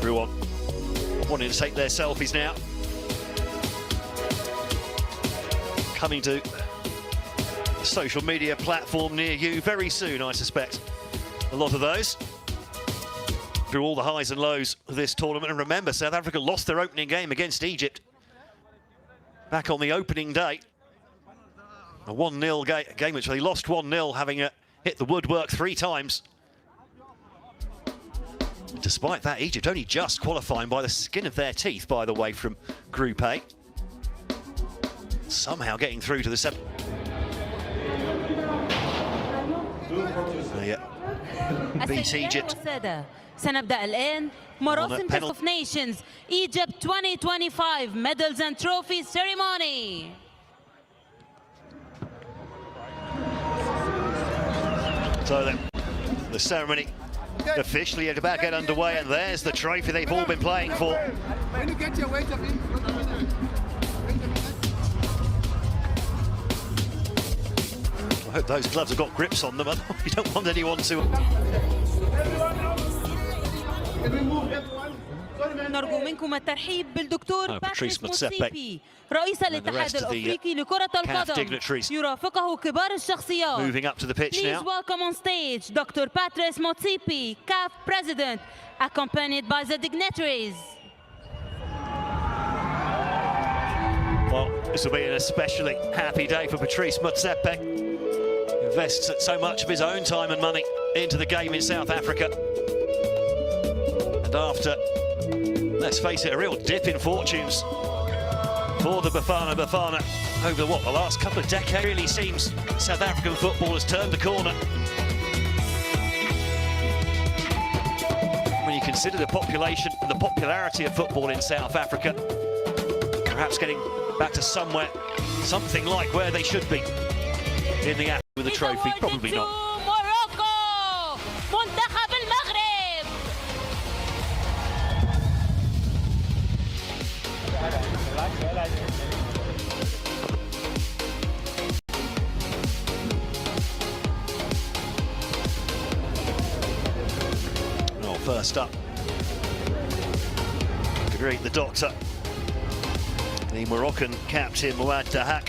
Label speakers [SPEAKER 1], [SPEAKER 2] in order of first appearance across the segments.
[SPEAKER 1] Everyone wanting to take their selfies now. Coming to a social media platform near you very soon, I suspect. A lot of those. Through all the highs and lows of this tournament. And remember, South Africa lost their opening game against Egypt back on the opening day. A 1-0 game which they lost 1-0, having hit the woodwork 3 times. Despite that, Egypt only just qualifying by the skin of their teeth, by the way, from Group A. Somehow getting through to the seventh. Beat Egypt.
[SPEAKER 2] سنبدأ الآن مراسم Cup of Nations Egypt 2025 medals and trophies ceremony.
[SPEAKER 1] So then, the ceremony officially about to get underway, and there's the trophy they've all been playing for.
[SPEAKER 3] When you get your weight up in.
[SPEAKER 1] I hope those gloves have got grips on them. You don't want anyone to.
[SPEAKER 2] نرجو منكم الترحيب بالدكتور باتريس موتسيبي رئيس الاتحاد الأفريقي لكرة القدم يرافقه كبار الشخصيات.
[SPEAKER 1] Moving up to the pitch now.
[SPEAKER 2] Please welcome on stage Dr. Patrice Motsepe, CAF President, accompanied by the dignitaries.
[SPEAKER 1] Well, this will be an especially happy day for Patrice Motsepe. Invests so much of his own time and money into the game in South Africa. And after, let's face it, a real dip in fortunes for the Bafana Bafana over the last couple of decades. Really seems South African football has turned the corner. When you consider the population and the popularity of football in South Africa, perhaps getting back to something like where they should be in the app with a trophy, probably not.
[SPEAKER 2] Morocco, منتخب المغرب.
[SPEAKER 1] Well, first up, greet the doctor, the Moroccan captain Mouad Dahak.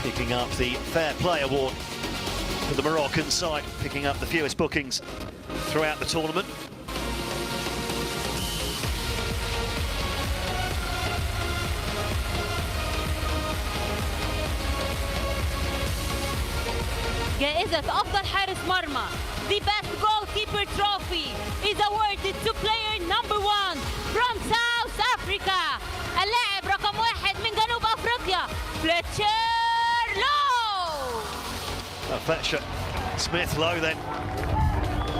[SPEAKER 1] Picking up the Fair Play Award for the Moroccan side, picking up the fewest bookings throughout the tournament.
[SPEAKER 2] جائزة أفضل حارس مرمى. The best goalkeeper trophy is awarded to player number 1 from South Africa. اللاعب رقم 1 من جنوب أفريقيا فليتشر لو.
[SPEAKER 1] Fletcher Smith Lowe then,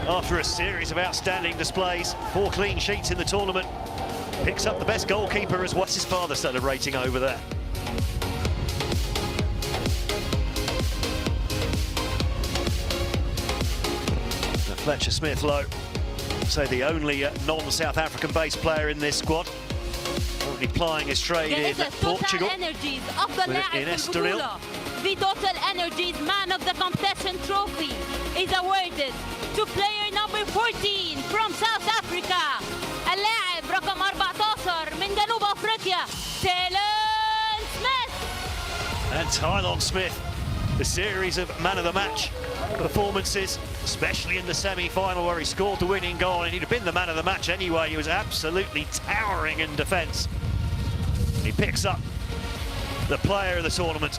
[SPEAKER 1] after a series of outstanding displays, 4 clean sheets in the tournament, picks up the best goalkeeper as well. What's his father celebrating over there? Fletcher Smith Lowe, so the only non-South African based player in this squad, currently plying his trade in Portugal in Estoril.
[SPEAKER 2] The Total Energies Man of the Competition trophy is awarded to player number 14 from South Africa. اللاعب رقم 14 من جنوب أفريقيا Tylon Smith.
[SPEAKER 1] And Tylon Smith, the series of man of the match performances, especially in the semi-final where he scored the winning goal, and he'd have been the man of the match anyway. He was absolutely towering in defence. He picks up the player of the tournament.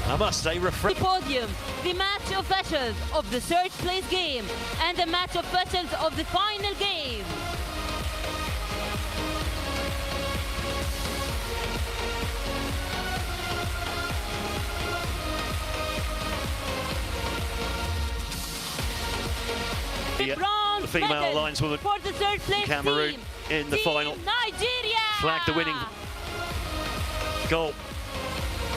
[SPEAKER 1] I must say,
[SPEAKER 2] the podium, the match officials of the third place game and the match officials of the final game.
[SPEAKER 1] The female lineswoman
[SPEAKER 2] for the third place
[SPEAKER 1] Cameroon
[SPEAKER 2] team,
[SPEAKER 1] in the final.
[SPEAKER 2] Nigeria
[SPEAKER 1] Flagged the winning goal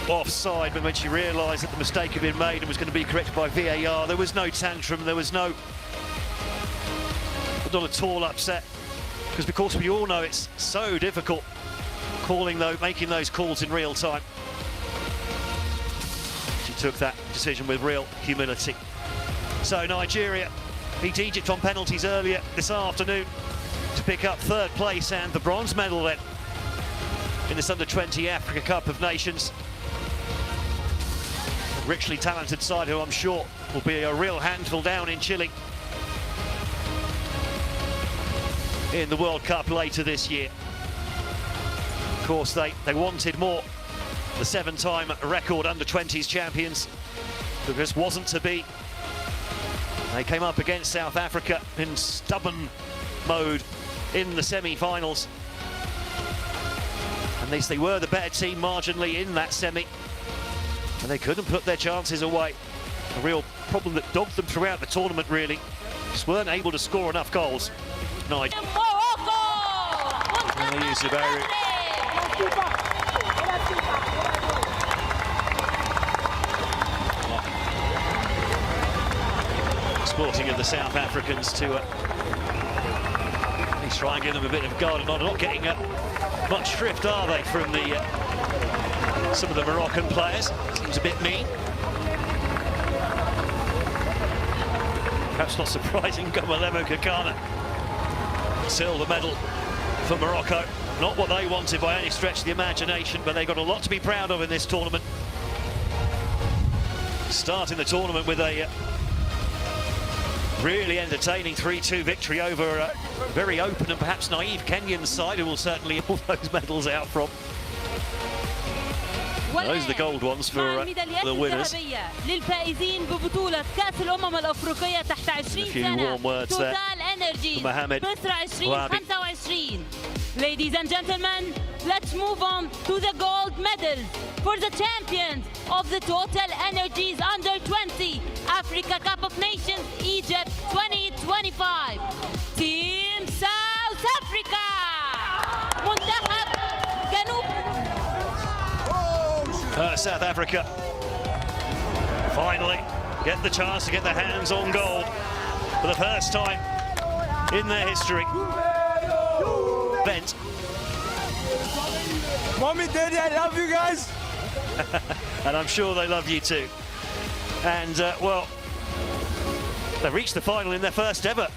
[SPEAKER 1] offside, but when she realised that the mistake had been made and was going to be corrected by VAR, there was no tantrum, there was not at all upset, because of course we all know it's so difficult making those calls in real time. She took that decision with real humility. So Nigeria beat Egypt on penalties earlier this afternoon to pick up third place and the bronze medal then in this under-20 Africa Cup of Nations. A richly talented side who I'm sure will be a real handful down in Chile in the World Cup later this year. Of course, they wanted more. The 7-time record under-20s champions, but this wasn't to be. They came up against South Africa in stubborn mode in the semi-finals. And they were the better team marginally in that semi. And they couldn't put their chances away. A real problem that dogged them throughout the tournament, really. Just weren't able to score enough goals.
[SPEAKER 2] Morocco!
[SPEAKER 1] And they used the barrier. Sporting of the South Africans to at least try and give them a bit of guard. Not getting much drift, are they, from some of the Moroccan players? Seems a bit mean. Perhaps not surprising, Gomalemo Kakana. Silver medal for Morocco. Not what they wanted by any stretch of the imagination, but they've got a lot to be proud of in this tournament. Starting the tournament with a really entertaining 3-2 victory over a very open and perhaps naive Kenyan side who will certainly pull those medals out from. Those are the gold ones for the winners.
[SPEAKER 2] للفائزين ببطولة كأس الأمم الأفريقية تحت 20 سنة. Total Energies مصر 2025. Ladies and gentlemen, let's move on to the gold medals for the champions of the Total Energies Under-20 Africa Cup of Nations Egypt 2025. Team South Africa. منتخب جنوب.
[SPEAKER 1] South Africa finally get the chance to get their hands on gold for the first time in their history. Bent.
[SPEAKER 3] Mommy, Daddy, I love you guys.
[SPEAKER 1] And I'm sure they love you too. And, well, they reached the final in their first ever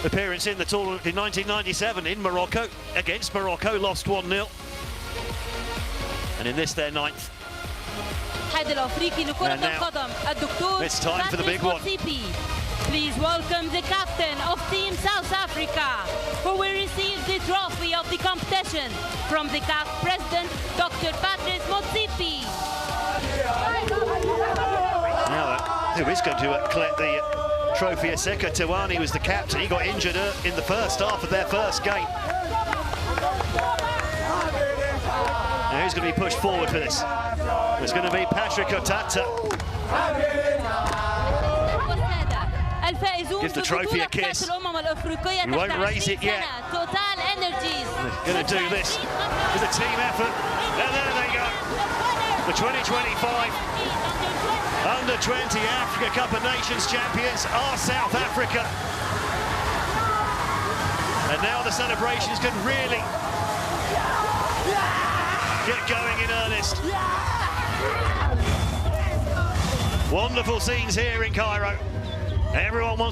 [SPEAKER 1] appearance in the tournament in 1997 in Morocco. Against Morocco, lost 1-0. And in this, their 9th. It's time for the big one.
[SPEAKER 2] Please welcome the captain of Team South Africa, who will receive the trophy of the competition from the CAF President, Dr. Patrice Motsepe.
[SPEAKER 1] Now, who is going to collect the trophy? Aseka Tawani was the captain. He got injured in the first half of their first game. Now, who's going to be pushed forward for this? It's going to be Patrick Otata. Give the trophy a kiss. We won't raise it yet. They're going to do this as a team effort. And there they go. The 2025 Under-20 Africa Cup of Nations champions are South Africa. And now the celebrations can really get going in earnest. Wonderful scenes here in Cairo. Everyone wants